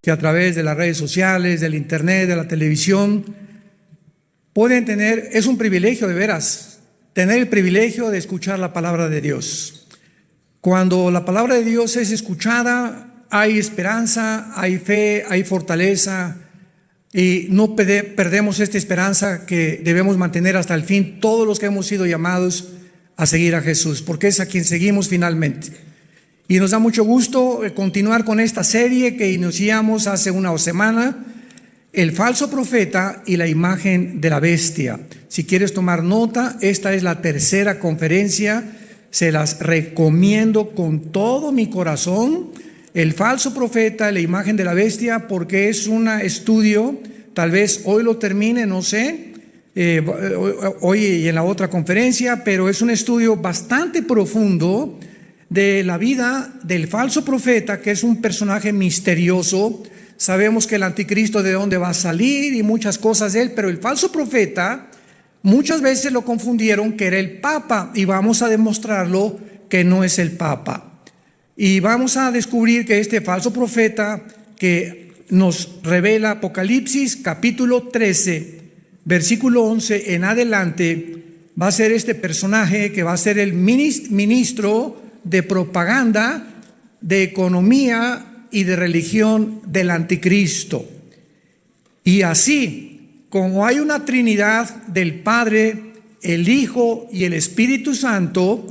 que a través de las redes sociales, del internet, de la televisión, pueden tener, es un privilegio de veras, tener el privilegio de escuchar la palabra de Dios. Cuando la palabra de Dios es escuchada, hay esperanza, hay fe, hay fortaleza, y no perdemos esta esperanza que debemos mantener hasta el fin todos los que hemos sido llamados a seguir a Jesús, porque es a quien seguimos finalmente. Y nos da mucho gusto continuar con esta serie que iniciamos hace una semana, el falso profeta y la imagen de la bestia. Si quieres tomar nota, esta es la tercera conferencia, se las recomiendo con todo mi corazón. El falso profeta y la imagen de la bestia, porque es un estudio, tal vez hoy lo termine, no sé, hoy y en la otra conferencia, pero es un estudio bastante profundo de la vida del falso profeta, que es un personaje misterioso. Sabemos que el anticristo de dónde va a salir y muchas cosas de él, pero el falso profeta muchas veces lo confundieron que era el Papa, y vamos a demostrarlo que no es el Papa. Y vamos a descubrir que este falso profeta que nos revela Apocalipsis capítulo 13, versículo 11 en adelante, va a ser este personaje que va a ser el ministro de propaganda, de economía y de religión del anticristo. Y así, como hay una Trinidad del Padre, el Hijo y el Espíritu Santo,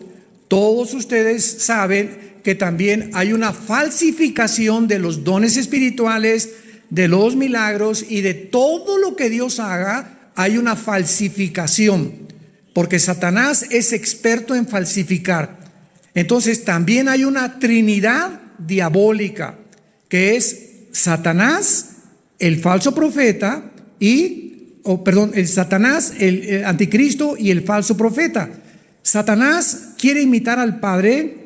todos ustedes saben que también hay una falsificación de los dones espirituales, de los milagros y de todo lo que Dios haga. Hay una falsificación, porque Satanás es experto en falsificar. Entonces también hay una trinidad diabólica, que es Satanás, el falso profeta Satanás, el anticristo y el falso profeta. Satanás quiere imitar al Padre,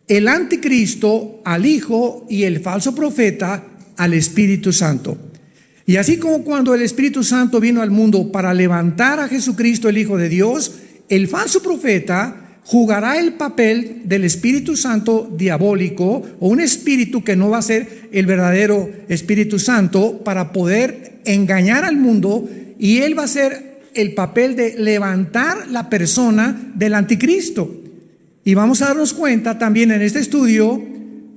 el anticristo al Hijo y el falso profeta al Espíritu Santo. Y así como cuando el Espíritu Santo vino al mundo para levantar a Jesucristo, el Hijo de Dios, el falso profeta jugará el papel del Espíritu Santo diabólico, o un espíritu que no va a ser el verdadero Espíritu Santo, para poder engañar al mundo, y él va a ser el papel de levantar la persona del anticristo. Y vamos a darnos cuenta también en este estudio,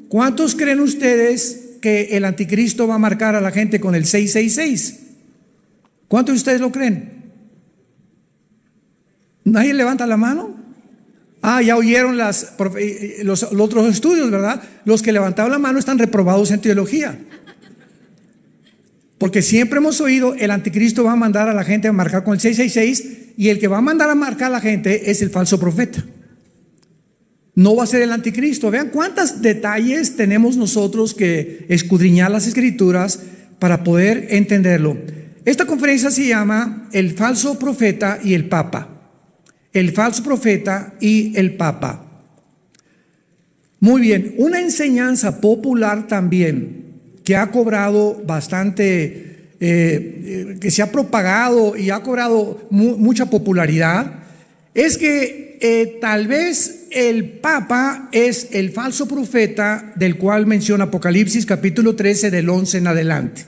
¿cuántos creen ustedes que el anticristo va a marcar a la gente con el 666? ¿Cuántos de ustedes lo creen? ¿Nadie levanta la mano? Ya oyeron los otros estudios, ¿verdad? Los que levantaron la mano están reprobados en teología. Porque siempre hemos oído, el anticristo va a mandar a la gente a marcar con el 666, y el que va a mandar a marcar a la gente es el falso profeta. No va a ser el anticristo. Vean cuántos detalles tenemos nosotros que escudriñar las escrituras para poder entenderlo. Esta conferencia se llama El falso profeta y el Papa. El falso profeta y el Papa. Muy bien, una enseñanza popular también que ha cobrado bastante, que se ha propagado y ha cobrado mucha popularidad, es que tal vez el Papa es el falso profeta del cual menciona Apocalipsis capítulo 13 del 11 en adelante.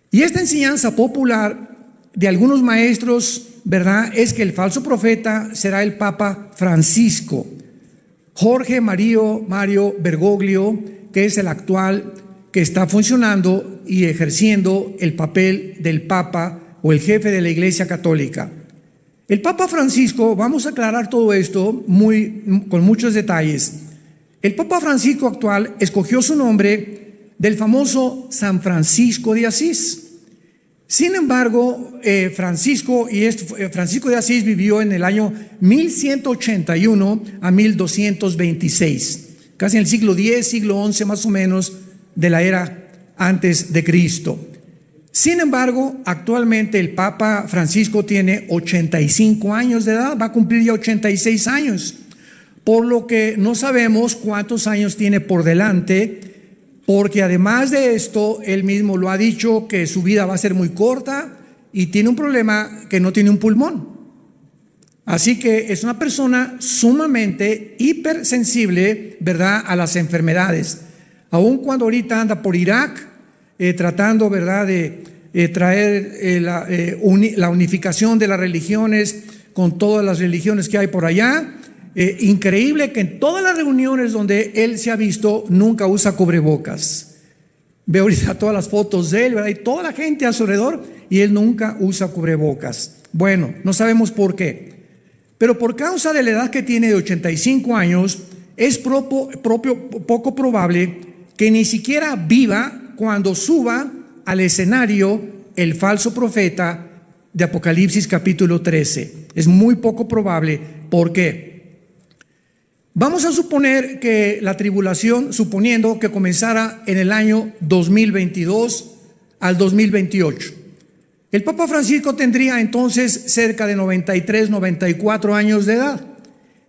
Y esta enseñanza popular de algunos maestros, ¿verdad?, es que el falso profeta será el Papa Francisco, Jorge Mario Bergoglio, que es el actual que está funcionando y ejerciendo el papel del Papa o el jefe de la Iglesia Católica. El Papa Francisco, vamos a aclarar todo esto con muchos detalles. El Papa Francisco actual escogió su nombre del famoso San Francisco de Asís. Sin embargo, Francisco de Asís vivió en el año 1181 a 1226, casi en el siglo X, siglo XI más o menos de la era antes de Cristo. Sin embargo, actualmente el Papa Francisco tiene 85 años de edad, va a cumplir ya 86 años, por lo que no sabemos cuántos años tiene por delante, porque además de esto, él mismo lo ha dicho, que su vida va a ser muy corta y tiene un problema, que no tiene un pulmón. Así que es una persona sumamente hipersensible, ¿verdad?, a las enfermedades. Aun cuando ahorita anda por Irak, tratando, ¿verdad?, de traer la unificación de las religiones con todas las religiones que hay por allá. Increíble que en todas las reuniones donde él se ha visto nunca usa cubrebocas. Veo ahorita todas las fotos de él, ¿verdad?, y toda la gente a su alrededor, y él nunca usa cubrebocas. Bueno, no sabemos por qué, pero por causa de la edad que tiene de 85 años, es poco probable que ni siquiera viva cuando suba al escenario el falso profeta de Apocalipsis capítulo 13. Es muy poco probable. ¿Por qué? Vamos a suponer que la tribulación, suponiendo que comenzara en el año 2022 al 2028. El Papa Francisco tendría entonces cerca de 93, 94 años de edad,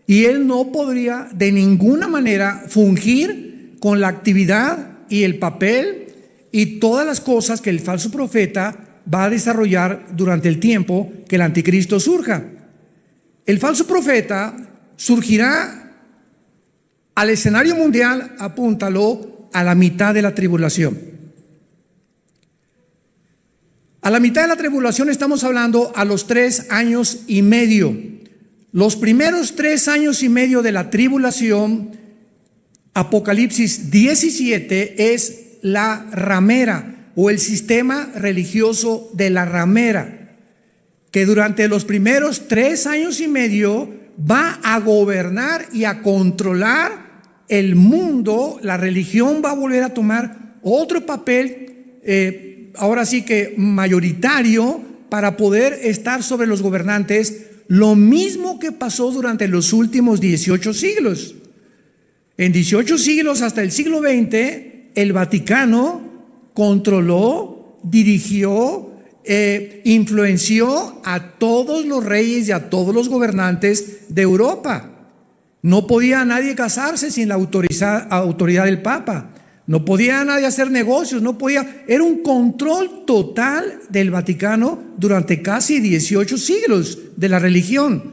y él no podría de ninguna manera fungir con la actividad y el papel y todas las cosas que el falso profeta va a desarrollar durante el tiempo que el anticristo surja. El falso profeta surgirá al escenario mundial, apúntalo, a la mitad de la tribulación. A la mitad de la tribulación estamos hablando a los 3 años y medio. Los primeros 3 años y medio de la tribulación, Apocalipsis 17, es la ramera o el sistema religioso de la ramera, que durante los primeros 3 años y medio va a gobernar y a controlar el mundo. La religión va a volver a tomar otro papel, ahora sí que mayoritario, para poder estar sobre los gobernantes, lo mismo que pasó durante los últimos 18 siglos. En 18 siglos hasta el siglo XX, el Vaticano controló, dirigió, influenció a todos los reyes y a todos los gobernantes de Europa. No podía nadie casarse sin la autoridad del Papa. No podía nadie hacer negocios, no podía. Era un control total del Vaticano durante casi 18 siglos de la religión,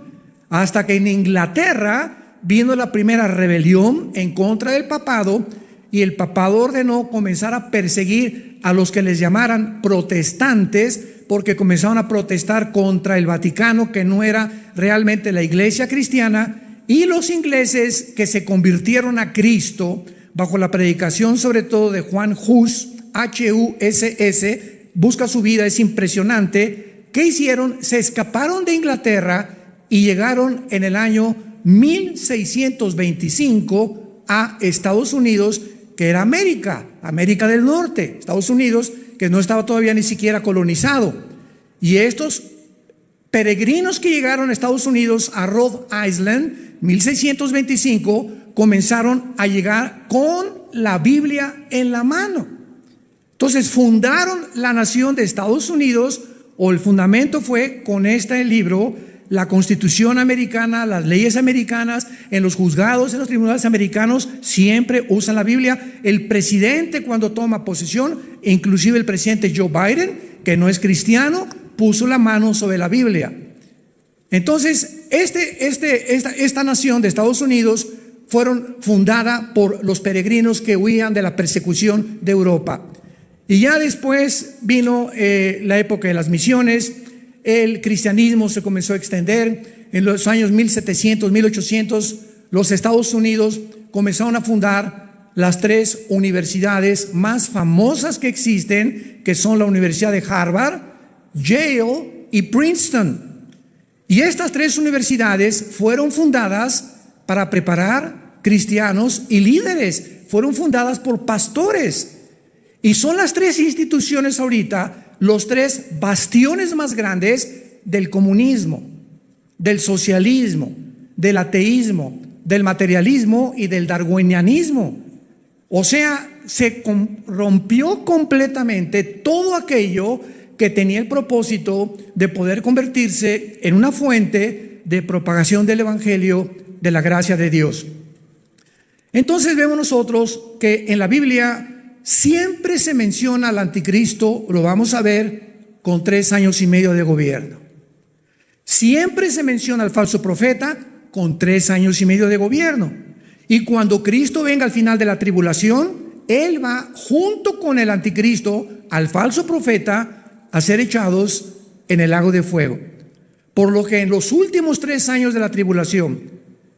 hasta que en Inglaterra vino la primera rebelión en contra del papado, y el papado ordenó comenzar a perseguir a los que les llamaran protestantes, porque comenzaron a protestar contra el Vaticano, que no era realmente la iglesia cristiana, y los ingleses que se convirtieron a Cristo bajo la predicación sobre todo de Juan Hus, H-U-S-S, busca su vida, es impresionante. ¿Qué hicieron? Se escaparon de Inglaterra y llegaron en el año 1625 a Estados Unidos, que era América del Norte, Estados Unidos, que no estaba todavía ni siquiera colonizado. Y estos peregrinos que llegaron a Estados Unidos, a Rhode Island, 1625, comenzaron a llegar con la Biblia en la mano. Entonces fundaron la nación de Estados Unidos, o el fundamento fue con este libro, la Constitución americana, las leyes americanas. En los juzgados, en los tribunales americanos siempre usan la Biblia. El presidente, cuando toma posesión, inclusive el presidente Joe Biden, que no es cristiano, puso la mano sobre la Biblia. Entonces esta nación de Estados Unidos fueron fundada por los peregrinos que huían de la persecución de Europa. Y ya después vino la época de las misiones. El cristianismo se comenzó a extender. En los años 1700, 1800, los Estados Unidos comenzaron a fundar las 3 universidades más famosas que existen, que son la Universidad de Harvard, Yale y Princeton. Y estas 3 universidades fueron fundadas para preparar cristianos y líderes. Fueron fundadas por pastores. Y son las 3 instituciones ahorita, los 3 bastiones más grandes del comunismo, del socialismo, del ateísmo, del materialismo y del darwinianismo. O sea, se rompió completamente todo aquello que tenía el propósito de poder convertirse en una fuente de propagación del evangelio de la gracia de Dios. Entonces vemos nosotros que en la Biblia siempre se menciona al anticristo, lo vamos a ver, con 3 años y medio de gobierno. Siempre se menciona al falso profeta con 3 años y medio de gobierno. Y cuando Cristo venga al final de la tribulación, él va junto con el anticristo, al falso profeta, a ser echados en el lago de fuego. Por lo que en los últimos 3 años de la tribulación,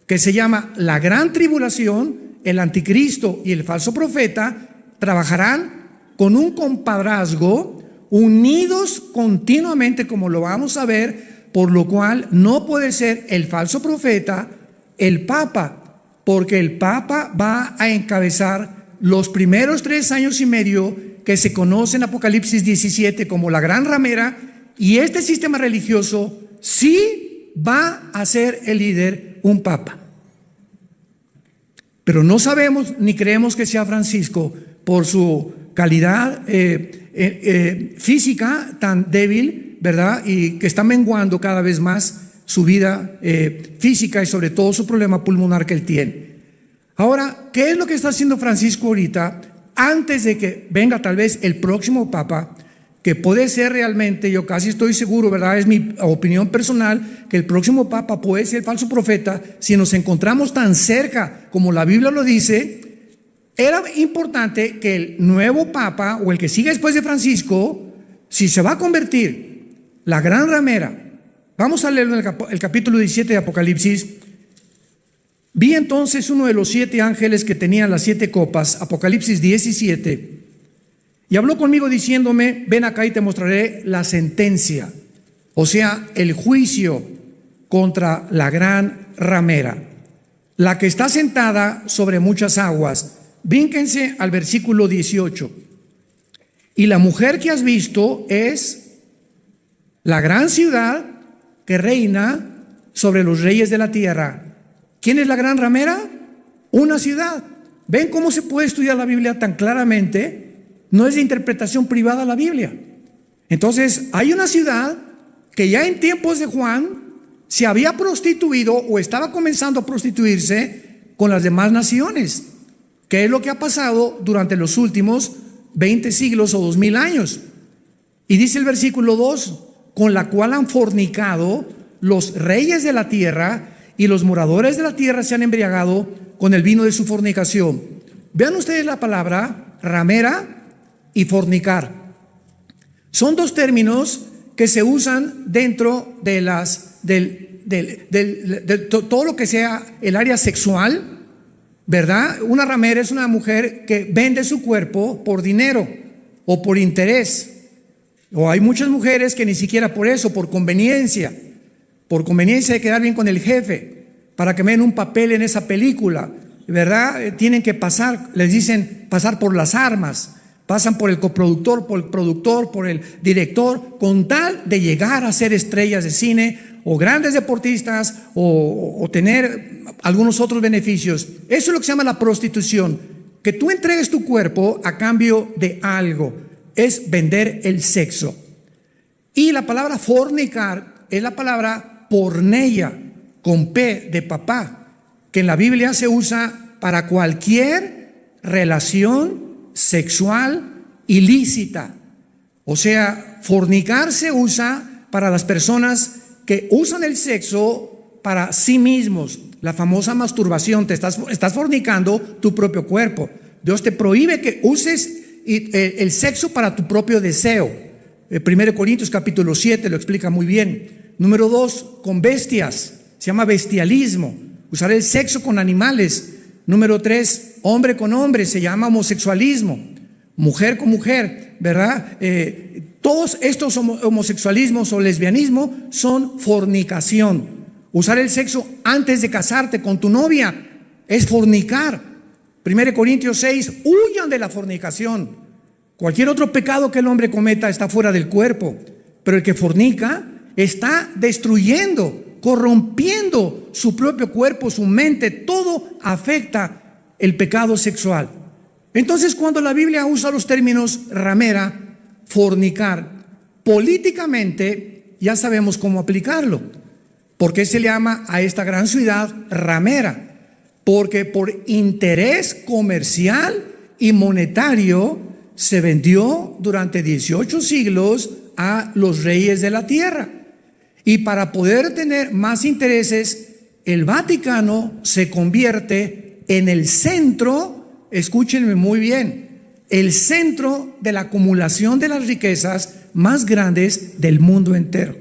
que se llama la gran tribulación, el anticristo y el falso profeta trabajarán con un compadrazgo, unidos continuamente, como lo vamos a ver, por lo cual no puede ser el falso profeta el papa, porque el papa va a encabezar los primeros 3 años y medio que se conoce en Apocalipsis 17 como la gran ramera, y este sistema religioso sí va a ser el líder un papa. Pero no sabemos ni creemos que sea Francisco por su calidad física tan débil, ¿verdad? Y que está menguando cada vez más su vida física y sobre todo su problema pulmonar que él tiene. Ahora, ¿qué es lo que está haciendo Francisco ahorita antes de que venga tal vez el próximo papa? Que puede ser realmente, yo casi estoy seguro, ¿verdad? Es mi opinión personal, que el próximo papa puede ser el falso profeta. Si nos encontramos tan cerca como la Biblia lo dice, era importante que el nuevo papa o el que siga después de Francisco, si se va a convertir la gran ramera, vamos a leer el capítulo 17 de Apocalipsis. Vi entonces uno de los 7 ángeles que tenían las 7 copas, Apocalipsis 17, y habló conmigo diciéndome: ven acá y te mostraré la sentencia, o sea, el juicio contra la gran ramera, la que está sentada sobre muchas aguas. Brínquense al versículo 18. Y la mujer que has visto es la gran ciudad que reina sobre los reyes de la tierra. ¿Quién es la gran ramera? Una ciudad. ¿Ven cómo se puede estudiar la Biblia tan claramente? No es de interpretación privada la Biblia. Entonces, hay una ciudad que ya en tiempos de Juan se había prostituido o estaba comenzando a prostituirse con las demás naciones. ¿Qué es lo que ha pasado durante los últimos 20 siglos o 2000 años? Y dice el versículo 2, con la cual han fornicado los reyes de la tierra, y los moradores de la tierra se han embriagado con el vino de su fornicación. Vean ustedes la palabra ramera y fornicar. Son 2 términos que se usan dentro de todo lo que sea el área sexual, ¿verdad? Una ramera es una mujer que vende su cuerpo por dinero o por interés. O hay muchas mujeres que ni siquiera por eso, por conveniencia de quedar bien con el jefe, para que me den un papel en esa película, ¿verdad? Tienen que pasar, les dicen pasar por las armas, pasan por el coproductor, por el productor, por el director, con tal de llegar a ser estrellas de cine o grandes deportistas o tener algunos otros beneficios. Eso es lo que se llama la prostitución, que tú entregues tu cuerpo a cambio de algo, es vender el sexo. Y la palabra fornicar es la palabra porneia, con P de papá, que en la Biblia se usa para cualquier relación sexual ilícita. O sea, fornicar se usa para las personas que usan el sexo para sí mismos. La famosa masturbación, estás fornicando tu propio cuerpo. Dios te prohíbe que uses el sexo para tu propio deseo. 1 Corintios capítulo 7 lo explica muy bien. Número 2, con bestias, se llama bestialismo, usar el sexo con animales. Número 3, hombre con hombre, se llama homosexualismo, mujer con mujer, ¿verdad? Todos estos homosexualismos o lesbianismo son fornicación. Usar el sexo antes de casarte con tu novia es fornicar. 1 Corintios 6, huyan de la fornicación. Cualquier otro pecado que el hombre cometa está fuera del cuerpo, pero el que fornica está destruyendo, corrompiendo su propio cuerpo, su mente. Todo afecta el pecado sexual. Entonces, cuando la Biblia usa los términos ramera, fornicar, políticamente ya sabemos cómo aplicarlo. ¿Por qué se le llama a esta gran ciudad ramera? Porque por interés comercial y monetario se vendió durante 18 siglos a los reyes de la tierra. Y para poder tener más intereses, el Vaticano se convierte en el centro escúchenme muy bien, el centro de la acumulación de las riquezas más grandes del mundo entero.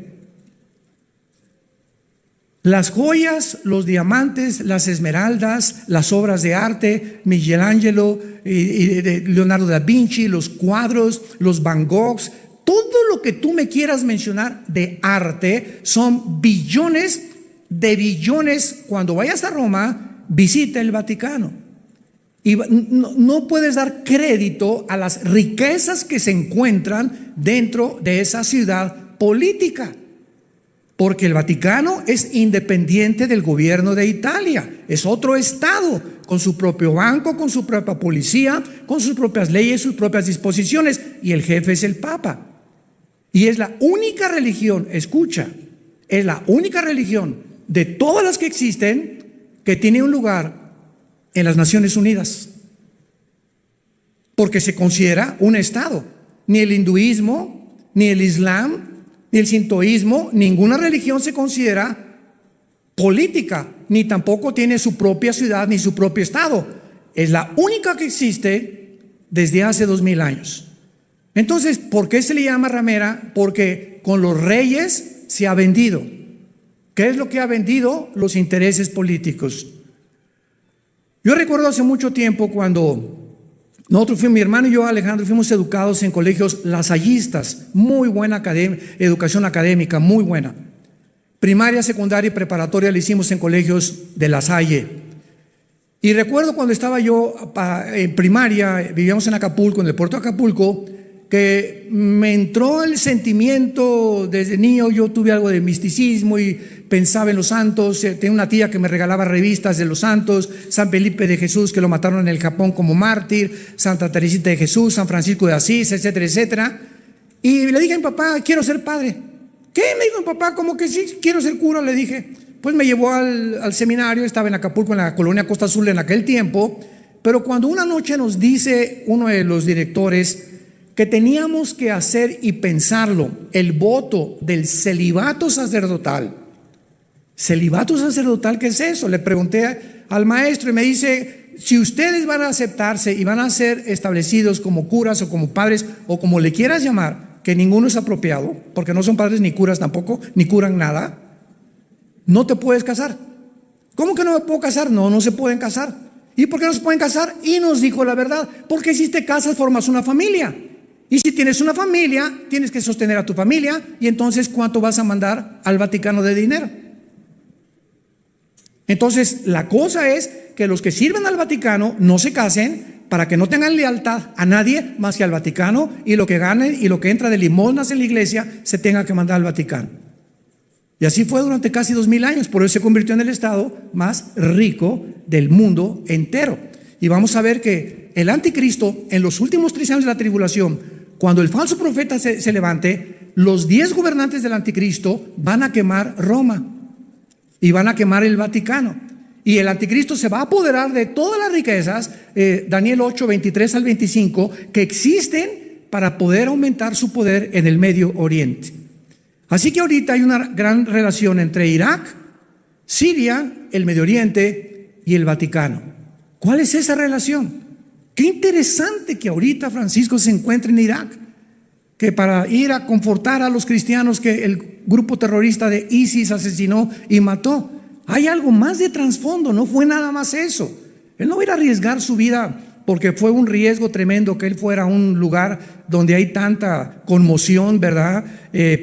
Las joyas, los diamantes, las esmeraldas, las obras de arte, Michelangelo, Leonardo da Vinci, los cuadros, los Van Goghs, todo lo que tú me quieras mencionar de arte son billones de billones. Cuando vayas a Roma, visita el Vaticano. Y no puedes dar crédito a las riquezas que se encuentran dentro de esa ciudad política. Porque el Vaticano es independiente del gobierno de Italia, es otro estado, con su propio banco, con su propia policía, con sus propias leyes, sus propias disposiciones, y el jefe es el Papa. Y es la única religión, escucha, es la única religión de todas las que existen que tiene un lugar en las Naciones Unidas, porque se considera un estado. Ni el hinduismo, ni el islam, ni el sintoísmo, ninguna religión se considera política, ni tampoco tiene su propia ciudad ni su propio estado. Es la única que existe desde hace 2000 años. Entonces, ¿por qué se le llama ramera? Porque con los reyes se ha vendido. ¿Qué es lo que ha vendido? Los intereses políticos. Yo recuerdo hace mucho tiempo cuando nosotros mi hermano y yo, Alejandro, fuimos educados en colegios lasallistas, muy buena educación académica, muy buena. Primaria, secundaria y preparatoria la hicimos en colegios de La Salle. Y recuerdo cuando estaba yo en primaria, vivíamos en Acapulco, en el puerto de Acapulco, que me entró el sentimiento, desde niño yo tuve algo de misticismo y pensaba en los santos. Tenía una tía que me regalaba revistas de los santos, San Felipe de Jesús, que lo mataron en el Japón como mártir, Santa Teresita de Jesús, San Francisco de Asís, etcétera, etcétera. Y le dije a mi papá, quiero ser padre. ¿Qué? Me dijo mi papá, ¿cómo que sí? Quiero ser cura, le dije. Pues me llevó al seminario, estaba en Acapulco, en la colonia Costa Azul en aquel tiempo, pero cuando una noche nos dice uno de los directores que teníamos que hacer y pensarlo, el voto del celibato sacerdotal. ¿Celibato sacerdotal qué es eso? Le pregunté al maestro y me dice, si ustedes van a aceptarse y van a ser establecidos como curas o como padres o como le quieras llamar, que ninguno es apropiado, porque no son padres ni curas tampoco, ni curan nada, no te puedes casar. ¿Cómo que no me puedo casar? No se pueden casar. ¿Y por qué no se pueden casar? Y nos dijo la verdad, porque si te casas formas una familia. Y si tienes una familia, tienes que sostener a tu familia, y entonces ¿cuánto vas a mandar al Vaticano de dinero? Entonces la cosa es que los que sirven al Vaticano no se casen para que no tengan lealtad a nadie más que al Vaticano, y lo que ganen y lo que entra de limosnas en la iglesia se tenga que mandar al Vaticano. Y así fue durante casi 2000 años, por eso se convirtió en el estado más rico del mundo entero. Y vamos a ver que el anticristo en los últimos 3 años de la tribulación, cuando el falso profeta se levante, los 10 gobernantes del anticristo van a quemar Roma y van a quemar el Vaticano. Y el anticristo se va a apoderar de todas las riquezas, Daniel 8, 23 al 25, que existen para poder aumentar su poder en el Medio Oriente. Así que ahorita hay una gran relación entre Irak, Siria, el Medio Oriente y el Vaticano. ¿Cuál es esa relación? Qué interesante que ahorita Francisco se encuentre en Irak, que para ir a confortar a los cristianos que el grupo terrorista de ISIS asesinó y mató. Hay algo más de trasfondo, no fue nada más eso. Él no va a ir a arriesgar su vida porque fue un riesgo tremendo que él fuera a un lugar donde hay tanta conmoción, ¿verdad?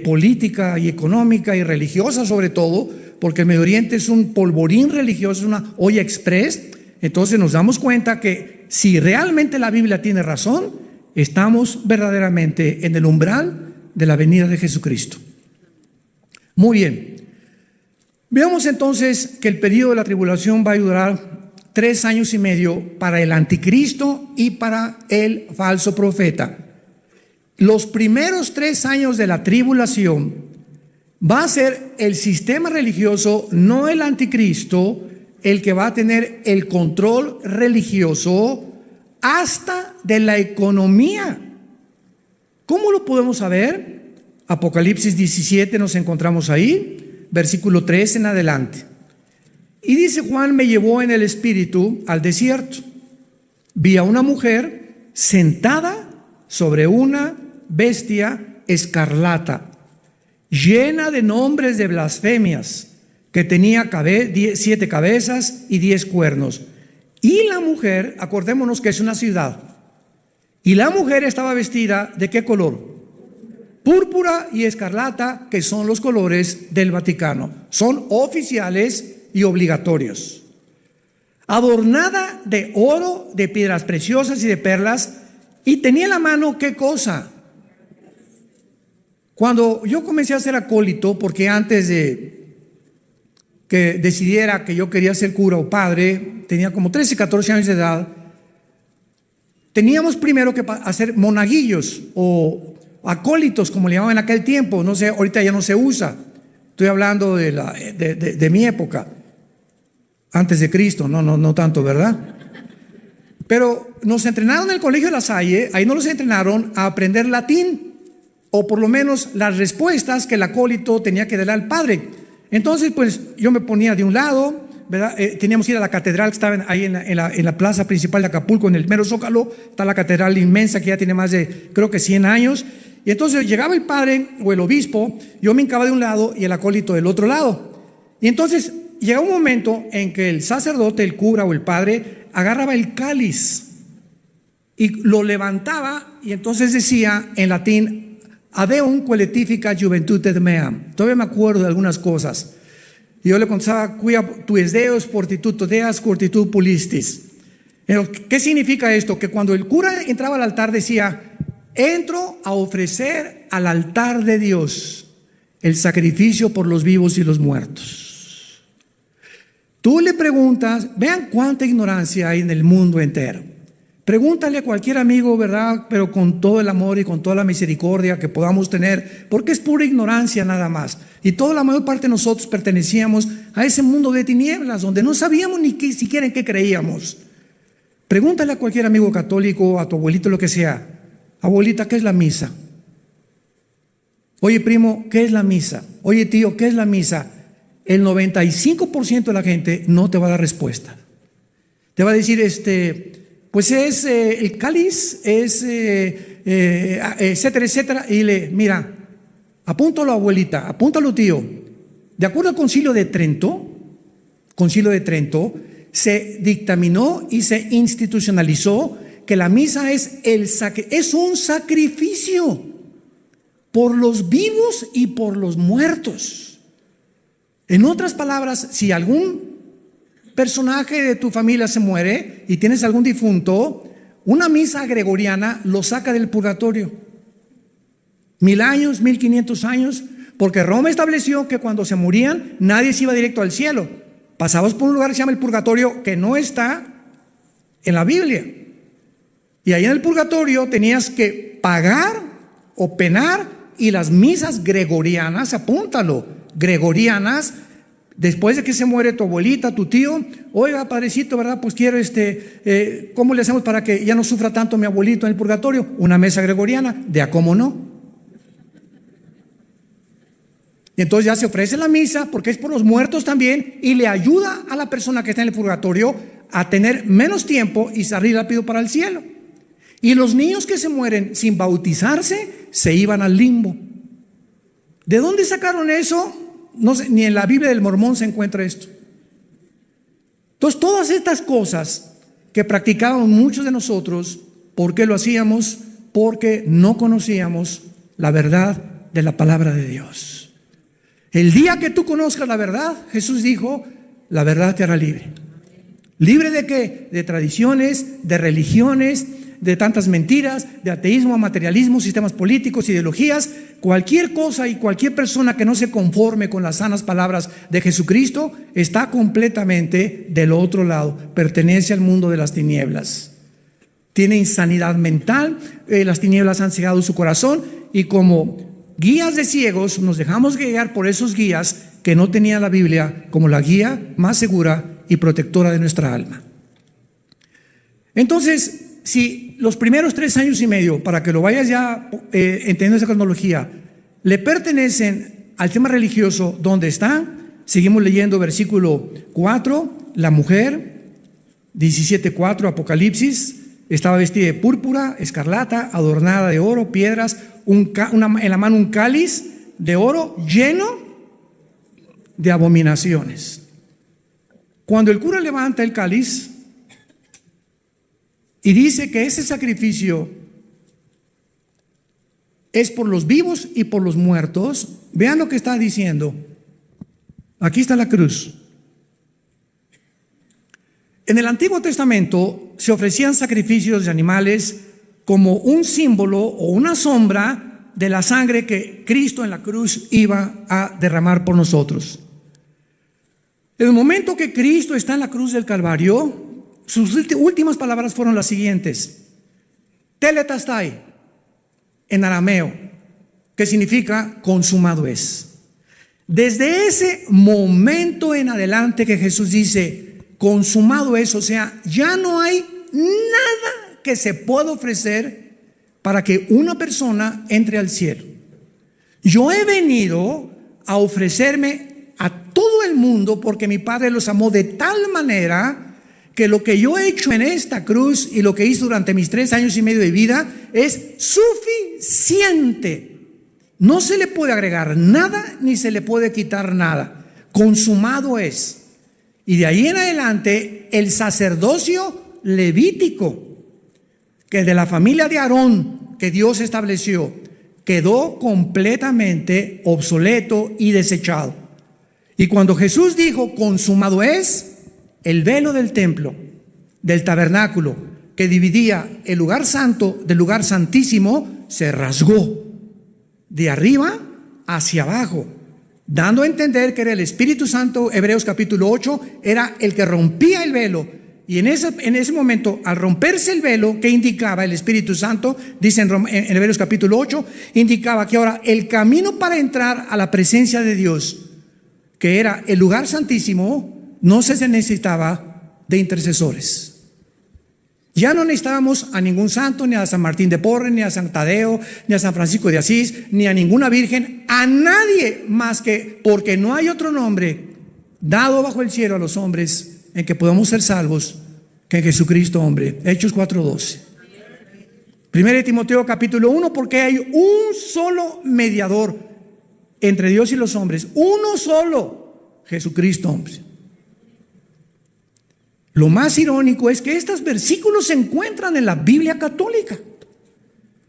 Política y económica y religiosa sobre todo, porque el Medio Oriente es un polvorín religioso, es una olla express. Entonces nos damos cuenta que si realmente la Biblia tiene razón, estamos verdaderamente en el umbral de la venida de Jesucristo. Muy bien. Veamos entonces que el periodo de la tribulación va a durar 3 años y medio para el anticristo y para el falso profeta. Los primeros 3 años de la tribulación va a ser el sistema religioso, no el anticristo, el que va a tener el control religioso hasta de la economía. ¿Cómo lo podemos saber? Apocalipsis 17 nos encontramos ahí, versículo 3 en adelante. Y dice Juan, me llevó en el espíritu al desierto, vi a una mujer sentada sobre una bestia escarlata, llena de nombres de blasfemias, que tenía 7 cabezas y 10 cuernos. Y la mujer, acordémonos que es una ciudad, y la mujer estaba vestida ¿de qué color? Púrpura y escarlata, que son los colores del Vaticano. Son oficiales y obligatorios. Adornada de oro, de piedras preciosas y de perlas, y tenía en la mano ¿qué cosa? Cuando yo comencé a ser acólito, porque antes de que decidiera que yo quería ser cura o padre, tenía como 13, 14 años de edad, teníamos primero que hacer monaguillos o acólitos, como le llamaban en aquel tiempo. No sé, ahorita ya no se usa. Estoy hablando de mi época, antes de Cristo, no tanto, ¿verdad? Pero nos entrenaron en el colegio de La Salle. Ahí nos entrenaron a aprender latín, o por lo menos las respuestas que el acólito tenía que darle al padre. Entonces, pues yo me ponía de un lado, ¿verdad? Teníamos que ir a la catedral que estaba ahí en la plaza principal de Acapulco, en el mero Zócalo. Está la catedral inmensa que ya tiene más de, creo que 100 años. Y entonces llegaba el padre o el obispo, yo me hincaba de un lado y el acólito del otro lado. Y entonces llegaba un momento en que el sacerdote, el cura o el padre agarraba el cáliz y lo levantaba, y entonces decía en latín: Adeum quaeletifica juventutem meam. Todavía me acuerdo de algunas cosas. Y yo le contaba: Quia tuis Deus fortitudo deas curtitud pulistis. ¿Qué significa esto? Que cuando el cura entraba al altar decía: entro a ofrecer al altar de Dios el sacrificio por los vivos y los muertos. Tú le preguntas, vean cuánta ignorancia hay en el mundo entero. Pregúntale a cualquier amigo, ¿verdad? Pero con todo el amor y con toda la misericordia que podamos tener, porque es pura ignorancia nada más. Y toda la mayor parte de nosotros pertenecíamos a ese mundo de tinieblas, donde no sabíamos ni siquiera en qué creíamos. Pregúntale a cualquier amigo católico, a tu abuelito, lo que sea: abuelita, ¿qué es la misa? Oye, primo, ¿qué es la misa? Oye, tío, ¿qué es la misa? El 95% de la gente no te va a dar respuesta. Te va a decir, pues es el cáliz, es etcétera, etcétera. Y mira, apúntalo, abuelita, apúntalo, tío. De acuerdo al Concilio de Trento, se dictaminó y se institucionalizó que la misa es un sacrificio por los vivos y por los muertos. En otras palabras, si algún personaje de tu familia se muere y tienes algún difunto, una misa gregoriana lo saca del purgatorio. 1000 años, 1500 años, porque Roma estableció que cuando se morían nadie se iba directo al cielo. Pasabas por un lugar que se llama el purgatorio, que no está en la Biblia. Y ahí en el purgatorio tenías que pagar o penar, y las misas gregorianas, apúntalo, gregorianas, después de que se muere tu abuelita, tu tío: oiga, padrecito, ¿verdad? Pues quiero ¿cómo le hacemos para que ya no sufra tanto mi abuelito en el purgatorio? Una mesa gregoriana, de a cómo no. Y entonces ya se ofrece la misa, porque es por los muertos también, y le ayuda a la persona que está en el purgatorio a tener menos tiempo y salir rápido para el cielo. Y los niños que se mueren sin bautizarse se iban al limbo. ¿De dónde sacaron eso? No sé, ni en la Biblia del Mormón se encuentra esto. Entonces, todas estas cosas que practicábamos muchos de nosotros, ¿por qué lo hacíamos? Porque no conocíamos la verdad de la palabra de Dios. El día que tú conozcas la verdad, Jesús dijo, la verdad te hará libre. ¿Libre de qué? De tradiciones, de religiones, de tantas mentiras, de ateísmo, materialismo, sistemas políticos, ideologías. Cualquier cosa y cualquier persona que no se conforme con las sanas palabras de Jesucristo está completamente del otro lado, pertenece al mundo de las tinieblas. Tiene insanidad mental, las tinieblas han cegado su corazón, y como guías de ciegos nos dejamos guiar por esos guías que no tenían la Biblia como la guía más segura y protectora de nuestra alma. Entonces, si los primeros 3 años y medio, para que lo vayas ya entendiendo esa cronología, le pertenecen al tema religioso, ¿dónde está? Seguimos leyendo versículo 4, la mujer, 17:4, Apocalipsis, Estaba vestida de púrpura, escarlata, adornada de oro, piedras, en la mano un cáliz de oro lleno de abominaciones. Cuando el cura levanta el cáliz y dice que ese sacrificio es por los vivos y por los muertos, vean lo que está diciendo. Aquí está la cruz. En el Antiguo Testamento se ofrecían sacrificios de animales como un símbolo o una sombra de la sangre que Cristo en la cruz iba a derramar por nosotros. En el momento que Cristo está en la cruz del Calvario, sus últimas palabras fueron las siguientes: Tetelestai, en arameo, que significa consumado es. Desde ese momento en adelante que Jesús dice consumado es, o sea, ya no hay nada que se pueda ofrecer para que una persona entre al cielo. Yo he venido a ofrecerme a todo el mundo porque mi Padre los amó de tal manera que lo que yo he hecho en esta cruz y lo que hice durante mis 3 años y medio de vida es suficiente. No se le puede agregar nada ni se le puede quitar nada. Consumado es. Y de ahí en adelante el sacerdocio levítico, que de la familia de Aarón que Dios estableció, quedó completamente obsoleto y desechado. Y cuando Jesús dijo consumado es, el velo del templo, del tabernáculo, que dividía el lugar santo del lugar santísimo, se rasgó de arriba hacia abajo, dando a entender que era el Espíritu Santo. Hebreos capítulo 8 era el que rompía el velo. Y en ese momento, al romperse el velo, ¿qué indicaba el Espíritu Santo? Dice en Hebreos capítulo 8, indicaba que ahora el camino para entrar a la presencia de Dios, que era el lugar santísimo, no se necesitaba de intercesores. Ya no necesitábamos a ningún santo, ni a San Martín de Porres, ni a San Tadeo, ni a San Francisco de Asís, ni a ninguna virgen, a nadie más que, porque no hay otro nombre dado bajo el cielo a los hombres en que podamos ser salvos que en Jesucristo hombre. Hechos 4:12. 1 Timoteo capítulo 1, porque hay un solo mediador entre Dios y los hombres, uno solo, Jesucristo hombre. Lo más irónico es que estos versículos se encuentran en la Biblia católica,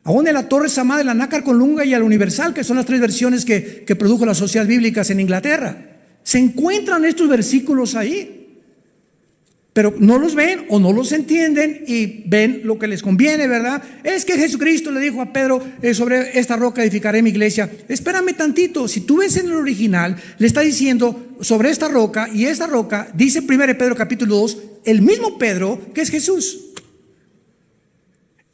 aún en la Torre Samá de la Nácar Colunga y al Universal, que son las 3 versiones que produjo las sociedades bíblicas en Inglaterra. Se encuentran estos versículos ahí, pero no los ven o no los entienden y ven lo que les conviene, ¿verdad? Es que Jesucristo le dijo a Pedro, sobre esta roca edificaré mi iglesia. Espérame tantito, si tú ves en el original, le está diciendo sobre esta roca, y esta roca, dice 1 Pedro capítulo 2, el mismo Pedro que es Jesús.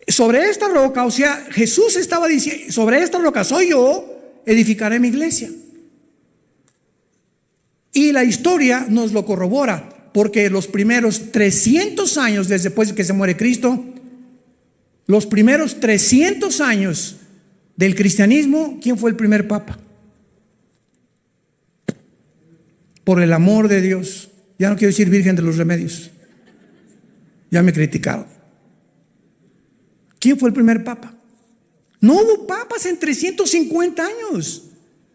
Sobre esta roca, o sea, Jesús estaba diciendo, sobre esta roca soy yo, edificaré mi iglesia. Y la historia nos lo corrobora. Porque los primeros 300 años después de que se muere Cristo, los primeros 300 años del cristianismo, ¿quién fue el primer papa? Por el amor de Dios. Ya no quiero decir Virgen de los Remedios. Ya me criticaron. ¿Quién fue el primer papa? No hubo papas en 350 años.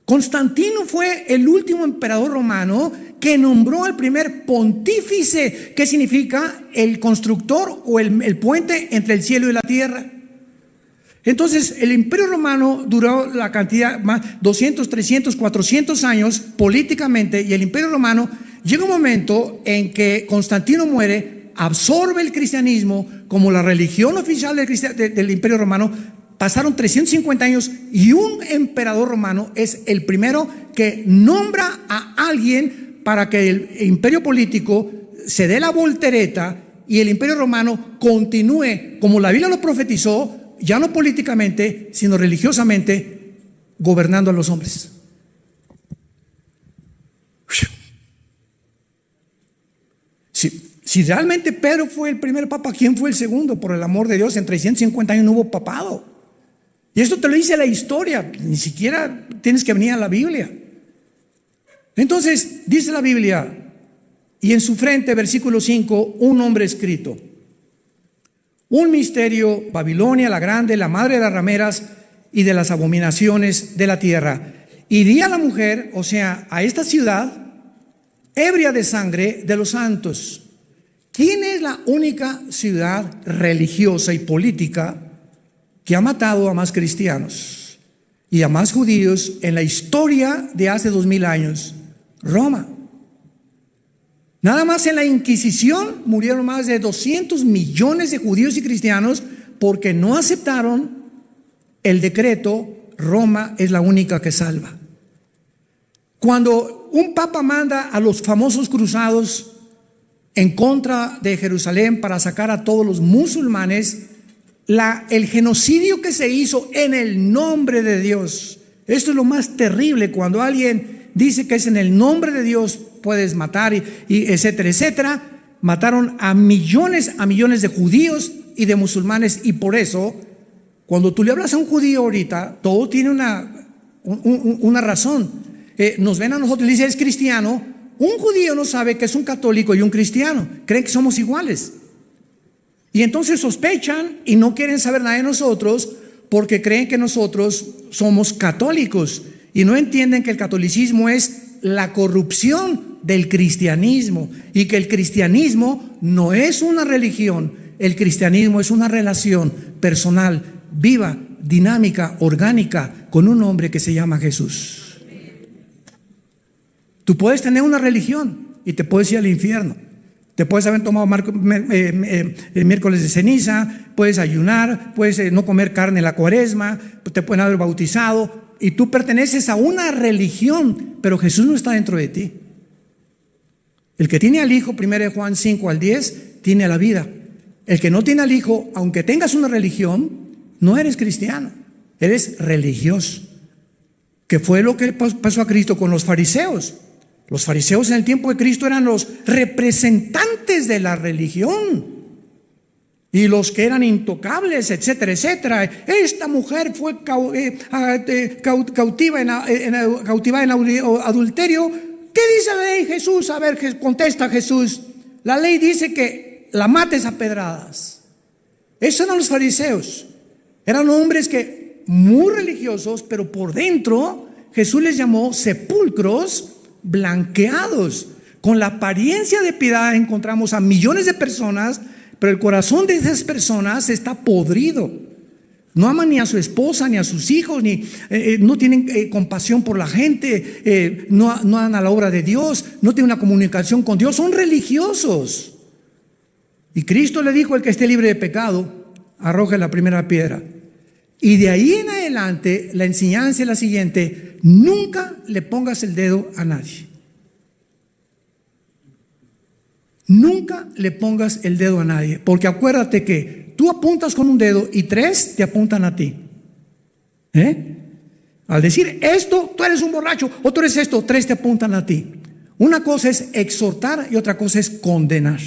Constantino fue el último emperador romano que nombró al primer pontífice, que significa el constructor o el puente entre el cielo y la tierra. Entonces el imperio romano duró la cantidad más 200, 300, 400 años políticamente, y el imperio romano llega un momento en que Constantino muere, absorbe el cristianismo como la religión oficial del imperio romano. Pasaron 350 años y un emperador romano es el primero que nombra a alguien para que el imperio político se dé la voltereta y el imperio romano continúe, como la Biblia lo profetizó, ya no políticamente, sino religiosamente, gobernando a los hombres. Si realmente Pedro fue el primer papa, ¿quién fue el segundo? Por el amor de Dios, en 350 años no hubo papado. Y esto te lo dice la historia, ni siquiera tienes que venir a la Biblia. Entonces, dice la Biblia, y en su frente, versículo 5, un nombre escrito. Un misterio: Babilonia la grande, la madre de las rameras y de las abominaciones de la tierra. Y di a la mujer, o sea, a esta ciudad, ebria de sangre de los santos. ¿Quién es la única ciudad religiosa y política que ha matado a más cristianos y a más judíos en la historia de hace 2000 años? Roma. Nada más en la Inquisición murieron más de 200 millones de judíos y cristianos porque no aceptaron el decreto: Roma es la única que salva. Cuando un papa manda a los famosos cruzados en contra de Jerusalén para sacar a todos los musulmanes, el genocidio que se hizo en el nombre de Dios, esto es lo más terrible. Cuando alguien dice que es en el nombre de Dios puedes matar y etcétera, etcétera. Mataron a millones de judíos y de musulmanes, y por eso cuando tú le hablas a un judío ahorita, todo tiene una razón. Nos ven a nosotros y dicen: es cristiano. Un judío no sabe que es un católico y un cristiano, creen que somos iguales, y entonces sospechan y no quieren saber nada de nosotros porque creen que nosotros somos católicos, y no entienden que el catolicismo es la corrupción del cristianismo, y que el cristianismo no es una religión. El cristianismo es una relación personal, viva, dinámica, orgánica, con un hombre que se llama Jesús. Tú puedes tener una religión y te puedes ir al infierno. Te puedes haber tomado el miércoles de ceniza, puedes ayunar, puedes no comer carne en la cuaresma, te pueden haber bautizado, y tú perteneces a una religión, pero Jesús no está dentro de ti. El que tiene al Hijo, 1 Juan 5-10, tiene la vida. El que no tiene al Hijo, aunque tengas una religión, no eres cristiano, eres religioso. Que fue lo que pasó a Cristo con los fariseos. Los fariseos en el tiempo de Cristo eran los representantes de la religión, y los que eran intocables, etcétera, etcétera. Esta mujer fue cautiva en adulterio. ¿Qué dice la ley, Jesús? A ver, contesta Jesús. La ley dice que la mates a pedradas. Esos eran los fariseos. Eran hombres que muy religiosos, pero por dentro Jesús les llamó sepulcros blanqueados. Con la apariencia de piedad encontramos a millones de personas, pero el corazón de esas personas está podrido. No aman ni a su esposa, ni a sus hijos, ni no tienen compasión por la gente, no dan a la obra de Dios, no tienen una comunicación con Dios, son religiosos. Y Cristo le dijo: el que esté libre de pecado, arroje la primera piedra. Y de ahí en adelante la enseñanza es la siguiente: nunca le pongas el dedo a nadie. Nunca le pongas el dedo a nadie, porque acuérdate que tú apuntas con un dedo y 3 te apuntan a ti. Al decir esto, tú eres un borracho, o tú eres esto, 3 te apuntan a ti. Una cosa es exhortar y otra cosa es condenar.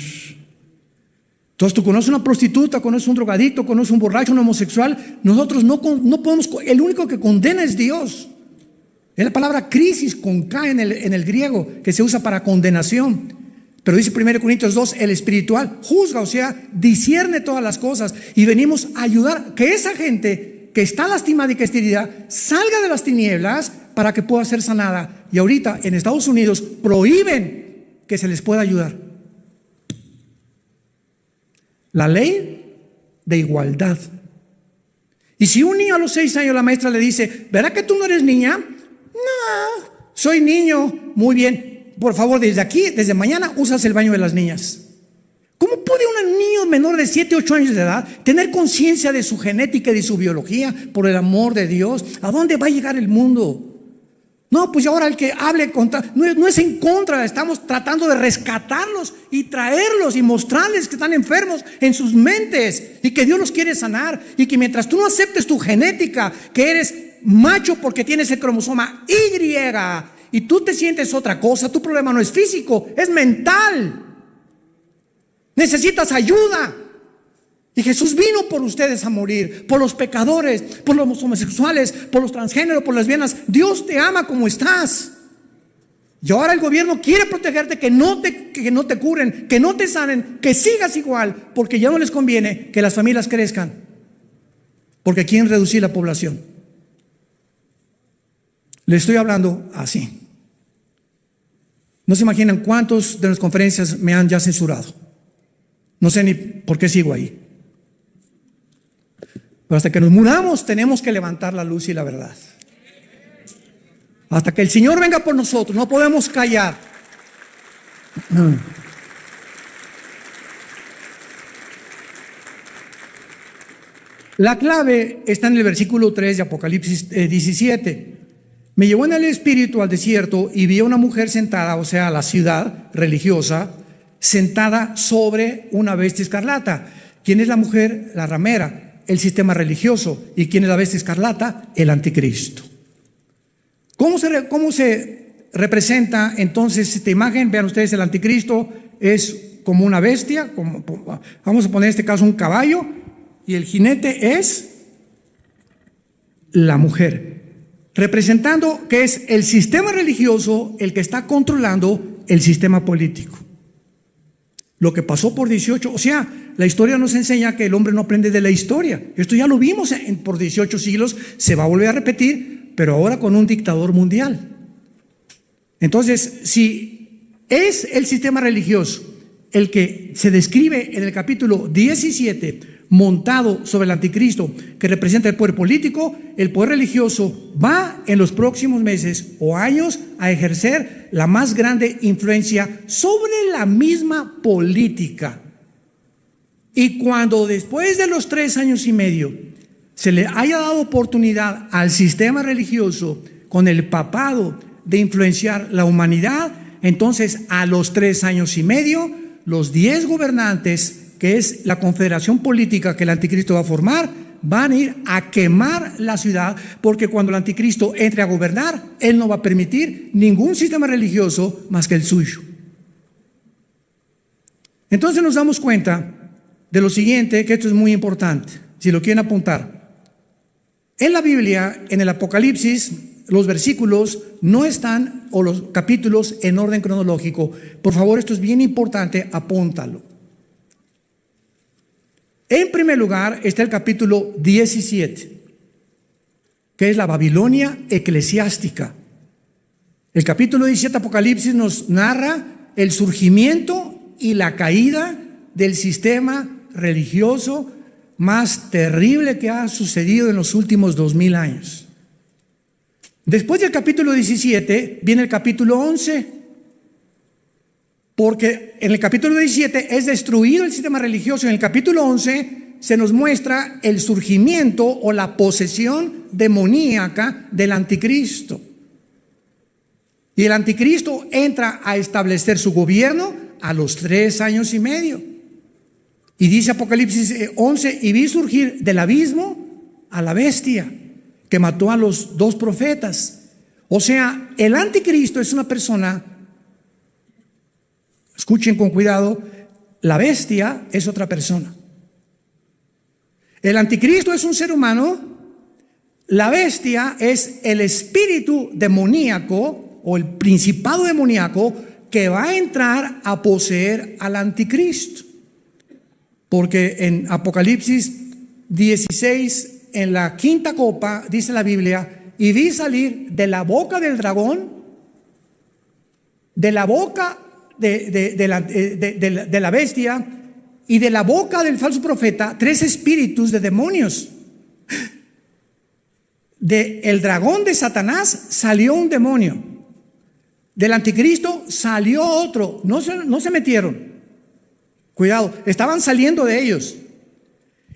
Entonces tú conoces una prostituta, conoces un drogadicto, conoces un borracho, un homosexual. Nosotros no podemos, el único que condena es Dios. Es la palabra crisis con K en el griego, que se usa para condenación. Pero dice 1 Corintios 2, el espiritual juzga, o sea, discierne todas las cosas, y venimos a ayudar que esa gente que está lastimada y que está herida salga de las tinieblas para que pueda ser sanada. Y ahorita en Estados Unidos prohíben que se les pueda ayudar. La ley de igualdad. Y si un niño a los 6 años la maestra le dice: ¿verdad que tú no eres niña? No, soy niño. Muy bien. Por favor, desde mañana usas el baño de las niñas. ¿Cómo puede un niño menor de 7, 8 años de edad tener conciencia de su genética y de su biología, por el amor de Dios? ¿A dónde va a llegar el mundo? No, pues ahora el que hable contra, no es en contra, estamos tratando de rescatarlos y traerlos y mostrarles que están enfermos en sus mentes y que Dios los quiere sanar, y que mientras tú no aceptes tu genética, que eres macho porque tienes el cromosoma Y, y tú te sientes otra cosa, tu problema no es físico, es mental. Necesitas ayuda. Y Jesús vino por ustedes a morir, por los pecadores, por los homosexuales, por los transgéneros, por las lesbianas. Dios te ama como estás. Y ahora el gobierno quiere protegerte, que no te curen, que no te sanen, que sigas igual, porque ya no les conviene que las familias crezcan, porque quieren reducir la población. Le estoy hablando así. No se imaginan cuántos de las conferencias me han ya censurado. No sé ni por qué sigo ahí. Pero hasta que nos muramos tenemos que levantar la luz y la verdad. Hasta que el Señor venga por nosotros, no podemos callar. La clave está en el versículo 3 de Apocalipsis 17. Me llevó en el espíritu al desierto y vi a una mujer sentada, o sea, la ciudad religiosa, sentada sobre una bestia escarlata. ¿Quién es la mujer? La ramera, el sistema religioso. ¿Y quién es la bestia escarlata? El anticristo. ¿Cómo se representa entonces esta imagen? Vean ustedes, el anticristo es como una bestia, vamos a poner en este caso un caballo, y el jinete es la mujer, representando que es el sistema religioso el que está controlando el sistema político. Lo que pasó por 18, o sea, la historia nos enseña que el hombre no aprende de la historia. Esto ya lo vimos por 18 siglos, se va a volver a repetir, pero ahora con un dictador mundial. Entonces, si es el sistema religioso el que se describe en el capítulo 17, montado sobre el anticristo, que representa el poder político, el poder religioso va en los próximos meses o años a ejercer la más grande influencia sobre la misma política. Y cuando después de los 3 años y medio se le haya dado oportunidad al sistema religioso con el papado de influenciar la humanidad, entonces a los 3 años y medio, los 10 gobernantes, que es la confederación política que el anticristo va a formar, van a ir a quemar la ciudad, porque cuando el anticristo entre a gobernar, él no va a permitir ningún sistema religioso más que el suyo. Entonces nos damos cuenta de lo siguiente, que esto es muy importante, si lo quieren apuntar. En la Biblia, en el Apocalipsis, los versículos no están, o los capítulos, en orden cronológico. Por favor, esto es bien importante, apúntalo. En primer lugar está el capítulo 17, que es la Babilonia eclesiástica. El capítulo 17 Apocalipsis nos narra el surgimiento y la caída del sistema religioso más terrible que ha sucedido en los últimos 2000 años. Después del capítulo 17 viene el capítulo 11, porque en el capítulo 17 es destruido el sistema religioso. En el capítulo 11 se nos muestra el surgimiento o la posesión demoníaca del anticristo. Y el anticristo entra a establecer su gobierno a los 3 años y medio. Y dice Apocalipsis 11, y vi surgir del abismo a la bestia que mató a los 2 profetas. O sea, el anticristo es una persona, escuchen con cuidado, la bestia es otra persona. El anticristo es un ser humano, la bestia es el espíritu demoníaco o el principado demoníaco que va a entrar a poseer al anticristo. Porque en Apocalipsis 16, en la 5ª copa, dice la Biblia, y vi salir de la boca del dragón, de la boca de la bestia y de la boca del falso profeta, 3 espíritus de demonios. Del dragón de Satanás salió un demonio. Del anticristo salió otro. No se metieron. Cuidado, estaban saliendo de ellos.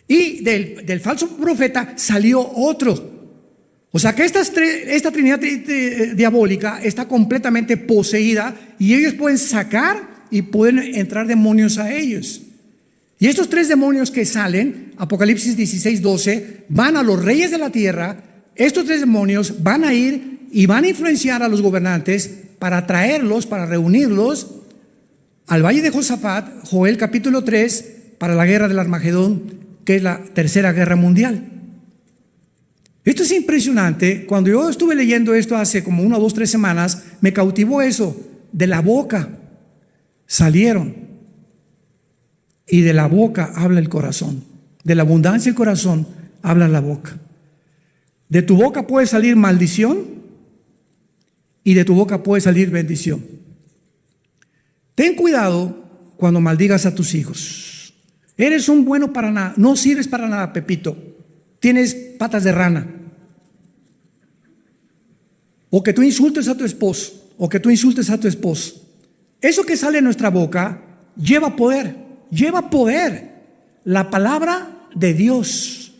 Y del falso profeta salió otro. O sea que esta trinidad diabólica está completamente poseída y ellos pueden sacar y pueden entrar demonios a ellos. Y estos 3 demonios que salen, Apocalipsis 16, 12, van a los reyes de la tierra. Estos 3 demonios van a ir y van a influenciar a los gobernantes para traerlos, para reunirlos al valle de Josafat, Joel capítulo 3, para la guerra del Armagedón, que es la 3ª guerra mundial. Esto es impresionante. Cuando yo estuve leyendo esto hace como 1, 2, 3 semanas, me cautivó eso. De la boca salieron, y de la boca habla el corazón. De la abundancia del corazón habla la boca. De tu boca puede salir maldición y de tu boca puede salir bendición. Ten cuidado cuando maldigas a tus hijos. Eres un bueno para nada, no sirves para nada, Pepito. Tienes patas de rana. O que tú insultes a tu esposo, o que tú insultes a tu esposo. Eso que sale de nuestra boca lleva poder, lleva poder. La palabra de Dios.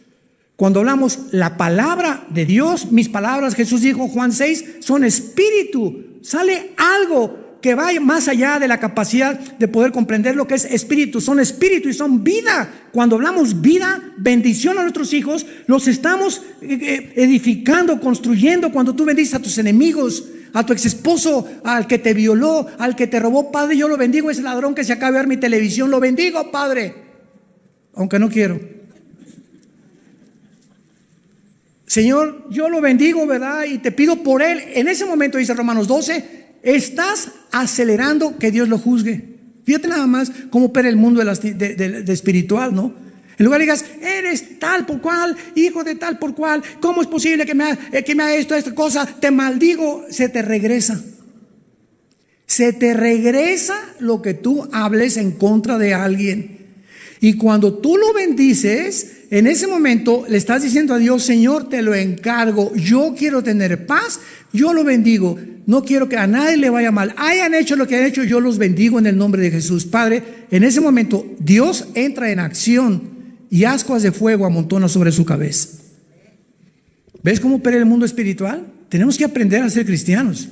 Cuando hablamos la palabra de Dios, mis palabras, Jesús dijo, Juan 6, son espíritu. Sale algo que va más allá de la capacidad de poder comprender lo que es espíritu. Son espíritu y son vida. Cuando hablamos vida, bendición a nuestros hijos, los estamos edificando, construyendo. Cuando tú bendices a tus enemigos, a tu ex esposo, al que te violó, al que te robó, Padre, yo lo bendigo. Ese ladrón que se acaba de ver mi televisión, lo bendigo, Padre, aunque no quiero. Señor, yo lo bendigo, ¿verdad? Y te pido por él. En ese momento, dice Romanos 12, estás acelerando que Dios lo juzgue. Fíjate nada más cómo opera el mundo de espiritual, ¿no? En lugar de digas, eres tal por cual, hijo de tal por cual, ¿cómo es posible que me haga esta cosa? Te maldigo. Se te regresa. Se te regresa lo que tú hables en contra de alguien. Y cuando tú lo bendices, en ese momento le estás diciendo a Dios, Señor, te lo encargo, yo quiero tener paz, yo lo bendigo, no quiero que a nadie le vaya mal, hayan hecho lo que han hecho, yo los bendigo en el nombre de Jesús. Padre, en ese momento Dios entra en acción y ascuas de fuego amontona sobre su cabeza. ¿Ves cómo opera el mundo espiritual? Tenemos que aprender a ser cristianos,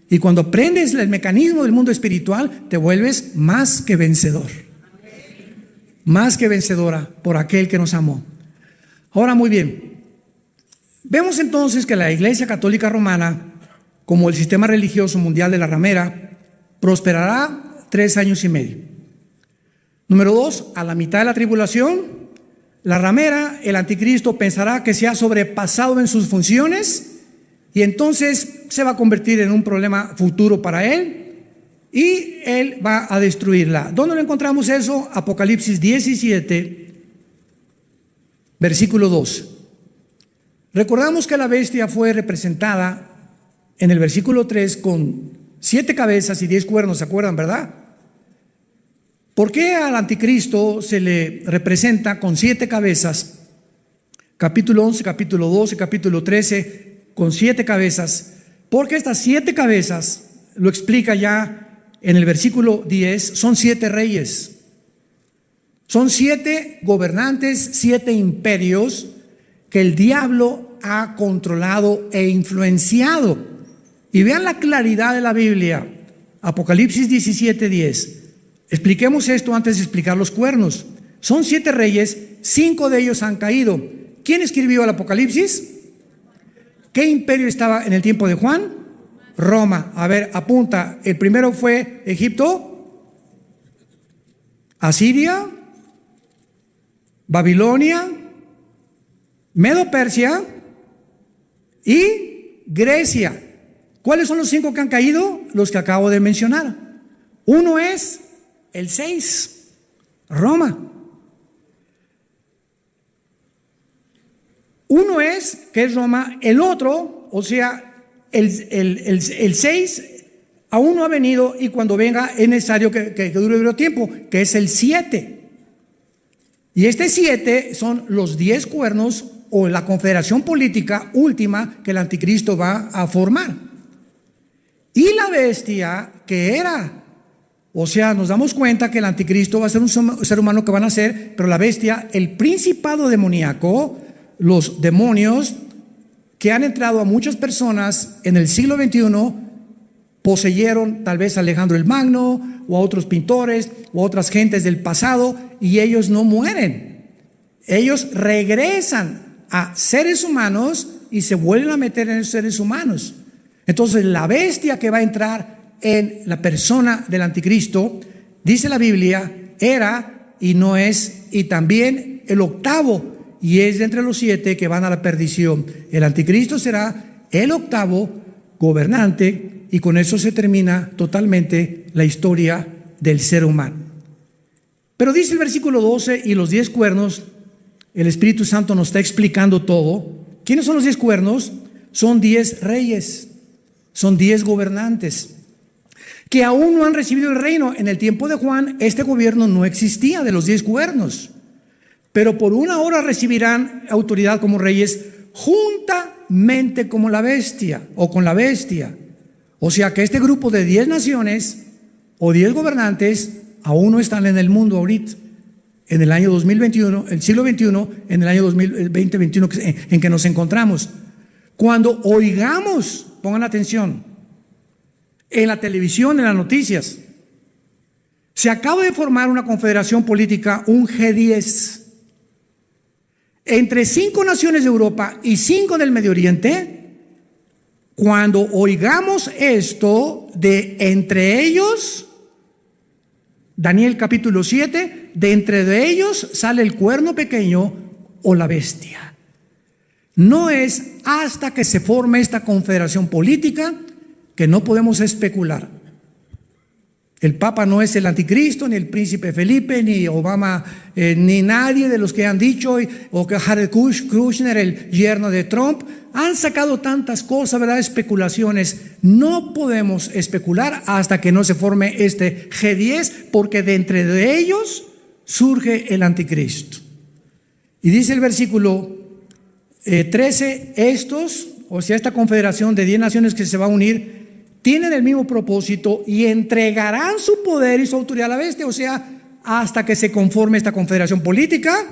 y cuando aprendes el mecanismo del mundo espiritual, te vuelves más que vencedor. Más que vencedora por aquel que nos amó. Ahora, muy bien, vemos entonces que la Iglesia Católica Romana, como el sistema religioso mundial de la ramera, prosperará 3 años y medio. Número 2, a la mitad de la tribulación, la ramera, el anticristo, pensará que se ha sobrepasado en sus funciones y entonces se va a convertir en un problema futuro para él. Y él va a destruirla. ¿Dónde lo encontramos eso? Apocalipsis 17, versículo 2. Recordamos que la bestia fue representada en el versículo 3 con 7 cabezas y 10 cuernos, ¿se acuerdan, verdad? ¿Por qué al anticristo se le representa con 7 cabezas? Capítulo 11, capítulo 12, capítulo 13, con 7 cabezas. Porque estas 7 cabezas, lo explica ya en el versículo 10, son 7 reyes. Son 7 gobernantes, 7 imperios que el diablo ha controlado e influenciado. Y vean la claridad de la Biblia. Apocalipsis 17, 10. Expliquemos esto antes de explicar los cuernos. Son 7 reyes, 5 de ellos han caído. ¿Quién escribió el Apocalipsis? ¿Qué imperio estaba en el tiempo de Juan? Roma. A ver, apunta. El primero fue Egipto, Asiria, Babilonia, Medo-Persia y Grecia. ¿Cuáles son los 5 que han caído? Los que acabo de mencionar. Uno es el 6, Roma. Uno es, que es Roma. El otro, o sea, el 6 aún no ha venido, y cuando venga es necesario que dure tiempo, que es el 7. Y este 7 son los 10 cuernos, o la confederación política última que el anticristo va a formar. Y la bestia que era, o sea, nos damos cuenta que el anticristo va a ser un ser humano que van a ser, pero la bestia, el principado demoníaco, los demonios que han entrado a muchas personas en el siglo XXI, poseyeron tal vez a Alejandro el Magno, o a otros pintores, o a otras gentes del pasado, y ellos no mueren. Ellos regresan a seres humanos y se vuelven a meter en esos seres humanos. Entonces la bestia que va a entrar en la persona del anticristo, dice la Biblia, era y no es, y también el octavo, y es de entre los 7 que van a la perdición. El anticristo será el 8º gobernante, y con eso se termina totalmente la historia del ser humano. Pero dice el versículo 12, y los 10 cuernos, el Espíritu Santo nos está explicando todo. ¿Quiénes son los 10 cuernos? Son 10 reyes, son 10 gobernantes que aún no han recibido el reino. En el tiempo de Juan, este gobierno no existía de los 10 cuernos, pero por una hora recibirán autoridad como reyes juntamente como la bestia o con la bestia. O sea que este grupo de 10 naciones o 10 gobernantes aún no están en el mundo ahorita, en el año 2021, el siglo XXI, en el año 2021 en que nos encontramos. Cuando oigamos, pongan atención, en la televisión, en las noticias, se acaba de formar una confederación política, un G10, entre 5 naciones de Europa y 5 del Medio Oriente. Cuando oigamos esto de entre ellos, Daniel capítulo 7, de entre de ellos sale el cuerno pequeño o la bestia. No es hasta que se forme esta confederación política que no podemos especular. El Papa no es el anticristo, ni el príncipe Felipe, ni Obama, ni nadie de los que han dicho, o que Jared Kushner, el yerno de Trump, han sacado tantas cosas, ¿verdad? Especulaciones. No podemos especular hasta que no se forme este G10, porque de entre de ellos surge el anticristo. Y dice el versículo 13, estos, o sea, esta confederación de 10 naciones que se va a unir, tienen el mismo propósito y entregarán su poder y su autoridad a la bestia. O sea, hasta que se conforme esta confederación política,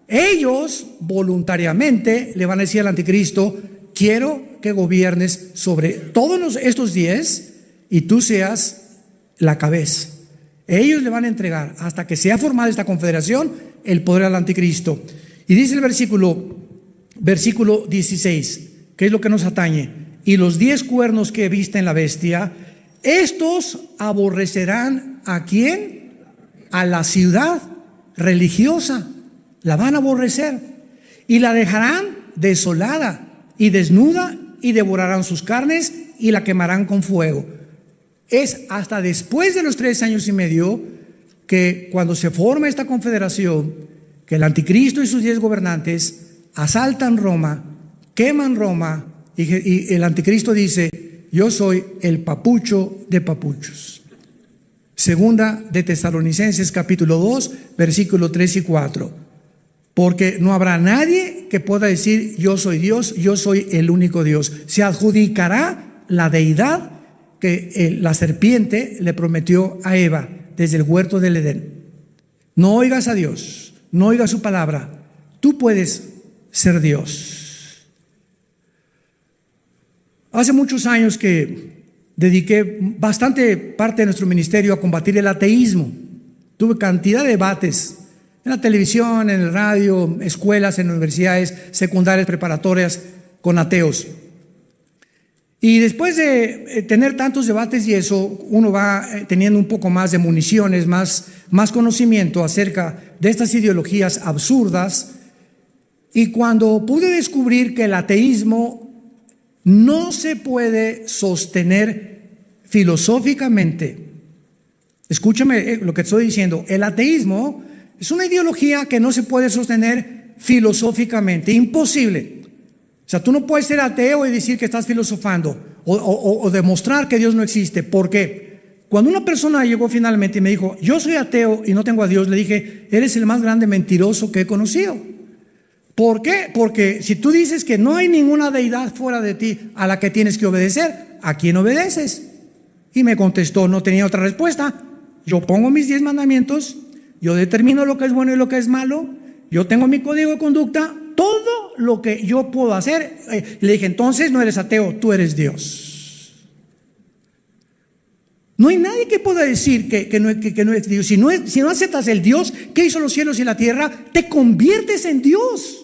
ellos voluntariamente le van a decir al anticristo: quiero que gobiernes sobre todos estos 10 y tú seas la cabeza. Ellos le van a entregar, hasta que sea formada esta confederación, el poder al anticristo. Y dice el versículo 16, que es lo que nos atañe: y los 10 cuernos que visten la bestia, estos aborrecerán ¿a quién? A la ciudad religiosa. La van a aborrecer y la dejarán desolada y desnuda, y devorarán sus carnes y la quemarán con fuego. Es hasta después de los 3 años y medio que, cuando se forma esta confederación, que el anticristo y sus 10 gobernantes asaltan Roma, queman Roma, y el anticristo dice: yo soy el papucho de papuchos. Segunda de Tesalonicenses capítulo 2, versículos 3 y 4. Porque no habrá nadie que pueda decir: yo soy Dios, yo soy el único Dios. Se adjudicará la deidad que la serpiente le prometió a Eva desde el huerto del Edén. No oigas a Dios, no oigas su palabra. Tú puedes ser Dios. Hace muchos años que dediqué bastante parte de nuestro ministerio a combatir el ateísmo. Tuve cantidad de debates en la televisión, en el radio, escuelas, en universidades secundarias, preparatorias, con ateos. Y después de tener tantos debates y eso, uno va teniendo un poco más de municiones, más conocimiento acerca de estas ideologías absurdas. Y cuando pude descubrir que el ateísmo no se puede sostener filosóficamente, escúchame lo que estoy diciendo, el ateísmo es una ideología que no se puede sostener filosóficamente, imposible. O sea, tú no puedes ser ateo y decir que estás filosofando o demostrar que Dios no existe. ¿Por qué? Cuando una persona llegó finalmente y me dijo: yo soy ateo y no tengo a Dios, le dije: eres el más grande mentiroso que he conocido. ¿Por qué? Porque si tú dices que no hay ninguna deidad fuera de ti a la que tienes que obedecer, ¿a quién obedeces? Y me contestó, no tenía otra respuesta: yo pongo mis 10 mandamientos, yo determino lo que es bueno y lo que es malo, yo tengo mi código de conducta, todo lo que yo puedo hacer. Le dije: entonces no eres ateo, tú eres Dios. No hay nadie que pueda decir que no es Dios. Si no aceptas el Dios que hizo los cielos y la tierra, te conviertes en Dios.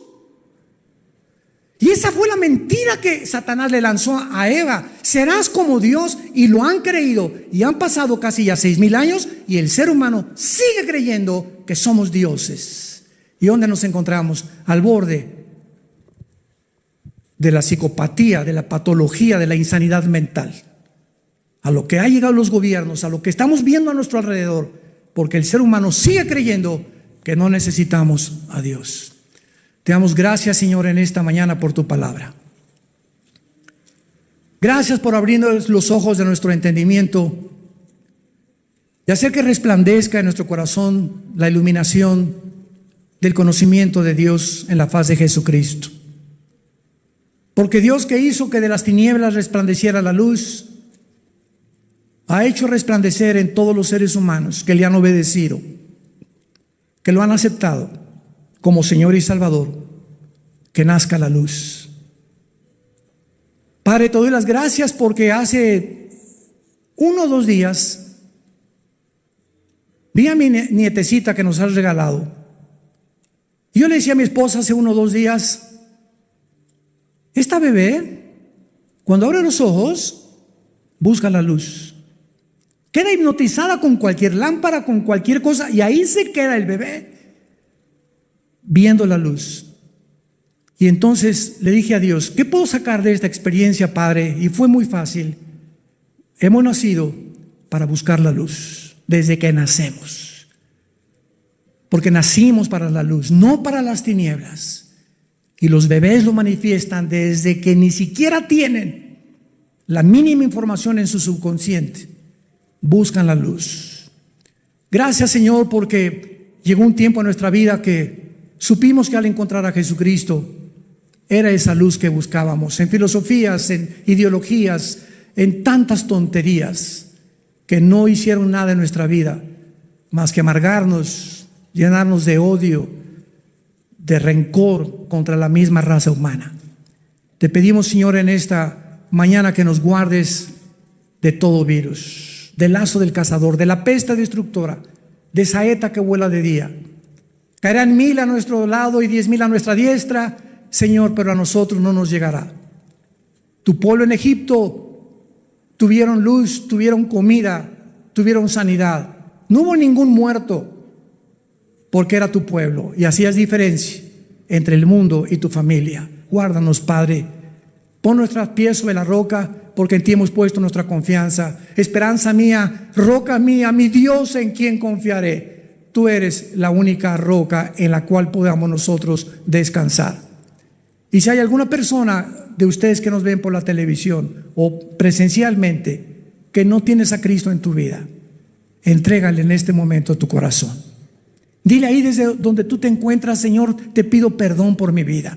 Y esa fue la mentira que Satanás le lanzó a Eva: serás como Dios. Y lo han creído, y han pasado casi ya 6,000 años y el ser humano sigue creyendo que somos dioses. ¿Y dónde nos encontramos? Al borde de la psicopatía, de la patología, de la insanidad mental. A lo que han llegado los gobiernos, a lo que estamos viendo a nuestro alrededor, porque el ser humano sigue creyendo que no necesitamos a Dios. Te damos gracias, Señor, en esta mañana por tu palabra. Gracias por abrirnos los ojos de nuestro entendimiento y hacer que resplandezca en nuestro corazón la iluminación del conocimiento de Dios en la faz de Jesucristo. Porque Dios, que hizo que de las tinieblas resplandeciera la luz, ha hecho resplandecer en todos los seres humanos que le han obedecido, que lo han aceptado como Señor y Salvador, que nazca la luz. Padre, te doy las gracias porque hace 1 o 2 días vi a mi nietecita que nos has regalado. Y yo le decía a mi esposa hace 1 o 2 días, esta bebé, cuando abre los ojos, busca la luz. Queda hipnotizada con cualquier lámpara, con cualquier cosa, y ahí se queda el bebé viendo la luz. Y entonces le dije a Dios, ¿qué puedo sacar de esta experiencia, Padre? Y fue muy fácil. Hemos nacido para buscar la luz desde que nacemos. Porque nacimos para la luz, no para las tinieblas. Y los bebés lo manifiestan desde que ni siquiera tienen la mínima información en su subconsciente. Buscan la luz. Gracias, Señor, porque llegó un tiempo en nuestra vida que supimos que al encontrar a Jesucristo era esa luz que buscábamos, en filosofías, en ideologías, en tantas tonterías que no hicieron nada en nuestra vida más que amargarnos, llenarnos de odio, de rencor contra la misma raza humana. Te pedimos, Señor, en esta mañana que nos guardes de todo virus, del lazo del cazador, de la peste destructora, de saeta que vuela de día. Caerán 1000 a nuestro lado y 10,000 a nuestra diestra, Señor, pero a nosotros no nos llegará. Tu pueblo en Egipto tuvieron luz, tuvieron comida, tuvieron sanidad. No hubo ningún muerto porque era tu pueblo y hacías diferencia entre el mundo y tu familia. Guárdanos, Padre. Pon nuestros pies sobre la roca, porque en ti hemos puesto nuestra confianza. Esperanza mía, roca mía, mi Dios en quien confiaré. Tú eres la única roca en la cual podamos nosotros descansar. Y si hay alguna persona de ustedes que nos ven por la televisión o presencialmente que no tienes a Cristo en tu vida, entrégale en este momento tu corazón. Dile ahí desde donde tú te encuentras, Señor, te pido perdón por mi vida,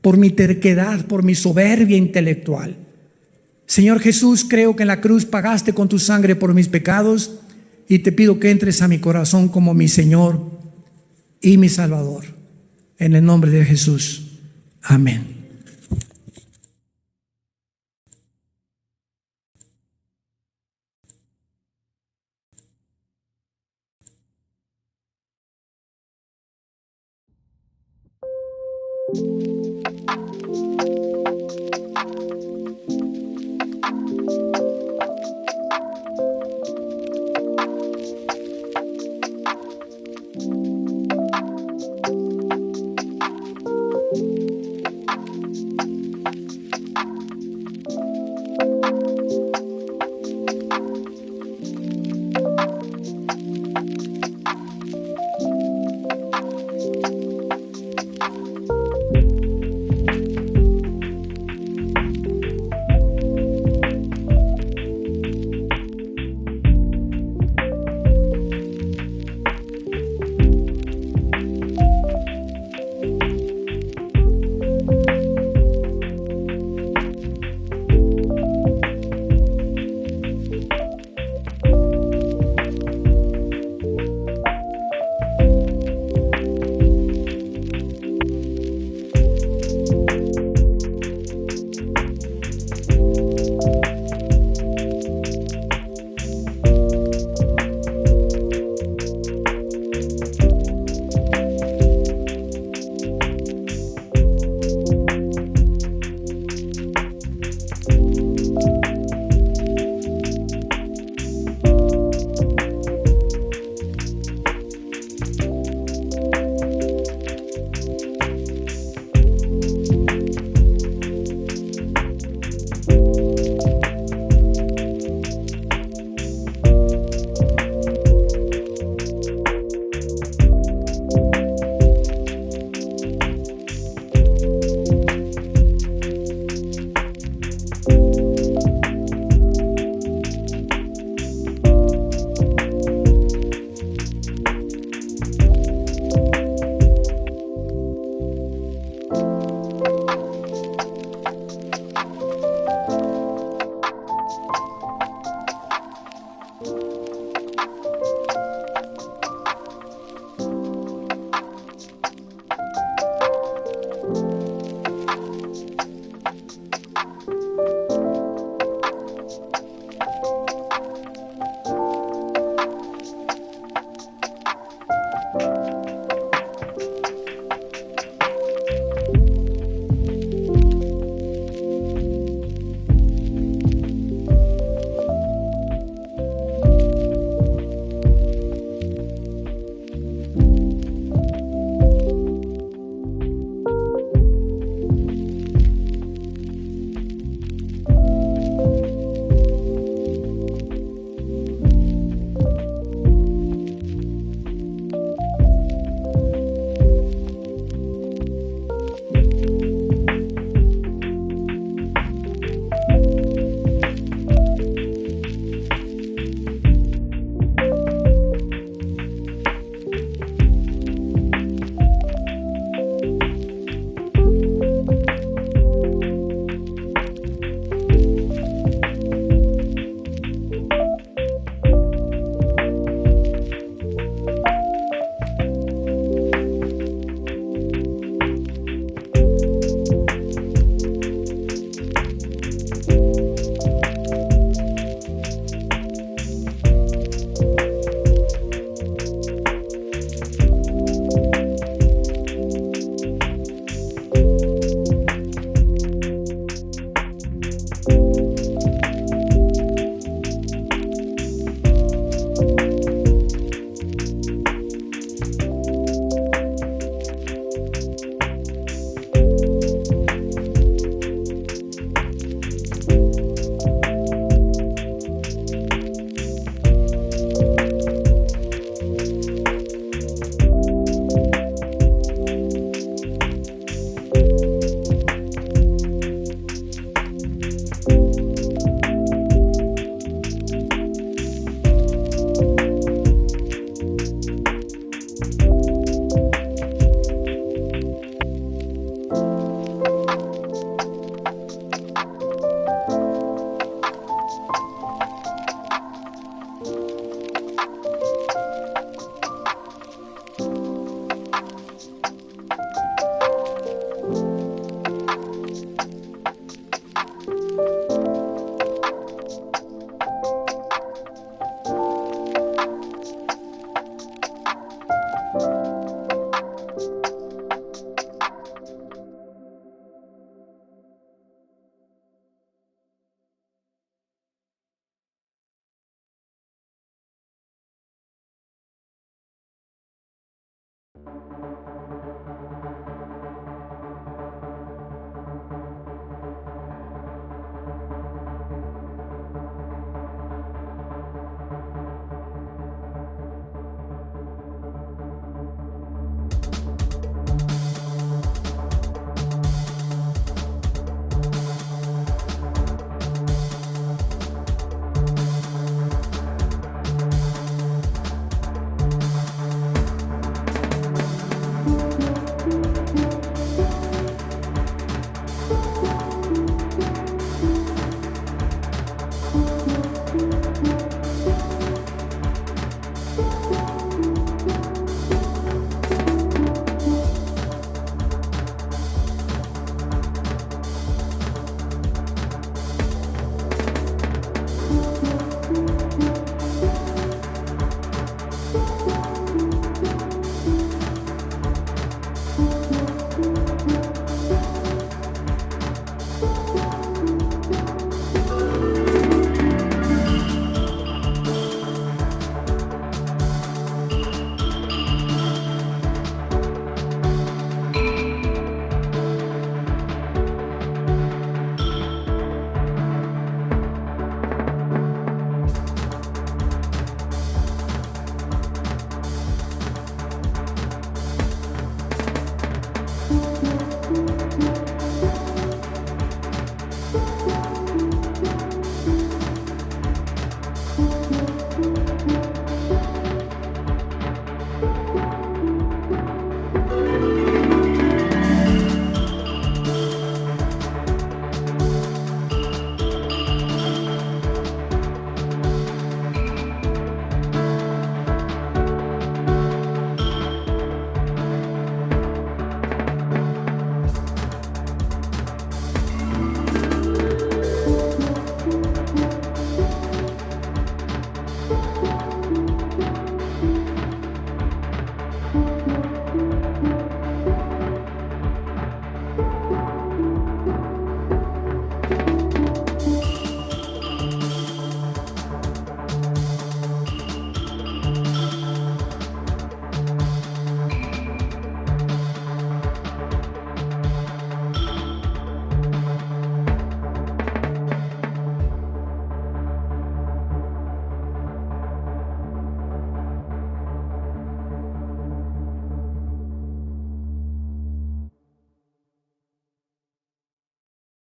por mi terquedad, por mi soberbia intelectual. Señor Jesús, creo que en la cruz pagaste con tu sangre por mis pecados y te pido que entres a mi corazón como mi Señor y mi Salvador. En el nombre de Jesús. Amén.